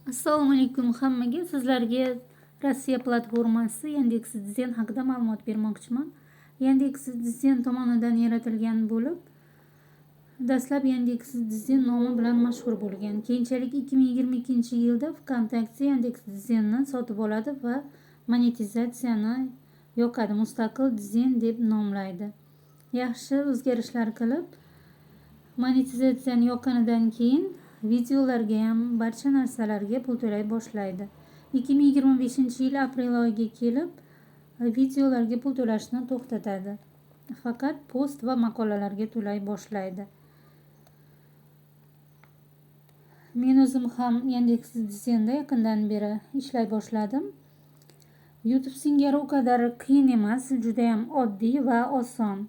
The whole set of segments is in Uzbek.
Assalomu alaykum hammaga. Sizlarga Rossiya platformasi Yandex.Dzен haqida ma'lumot bermoqchiman. Yandex.Dzen tomonidan yaratilgan bo'lib, dastlab Yandex.Dzen nomi bilan mashhur bo'lgan. Keyinchalik 2022-yilda VKontakte Yandex.Dzenni sotib oladi va monetizatsiyani yoqadi, mustaqil Dzen deb nomlaydi. Yaxshi o'zgarishlar qilib, monetizatsiyani yoqqanidan keyin videolarga ham barcha narsalarga pul to'lay boshlaydi. 2025-yil aprel oyiga kelib videolarga pul to'lashni to'xtatadi. Faqat post va maqolalarga to'lay boshlaydi. Men o'zim ham Yandex.Dzenda yaqindan beri ishlay boshladim. YouTube singari u qadar qiyin emas, juda ham oddiy va oson.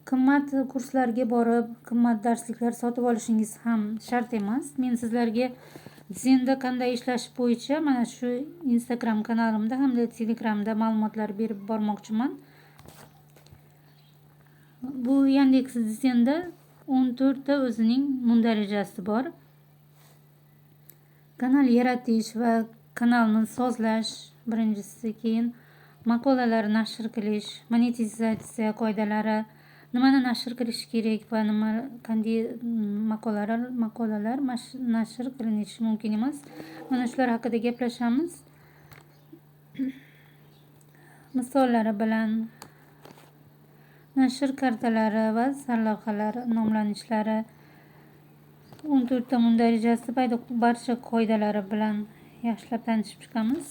Qimmat kurslarga borib, qimmat darsliklar sotib olishingiz ham shart emas. Men sizlarga Dzenda qanday ishlash bo'yicha mana shu Instagram kanalimda hamda Telegramda ma'lumotlar berib bormoqchiman. Bu Yandex.Dzenda 14 ta o'zining mundarijasi bor. Kanal yaratish va kanalni sozlash birinchisi, keyin maqolalar nashr qilish, monetizatsiya qoidalari, nimani nashr qilish kerak va qanday maqolalar nashr qilinishi mumkin emas. Mana shular haqida gaplashamiz. Misollari bilan nashr kartalari va sarlavhalar nomlanishlari, 14 ta mundarijasi barcha qoidalari bilan yaxshilab tanishib chiqamiz.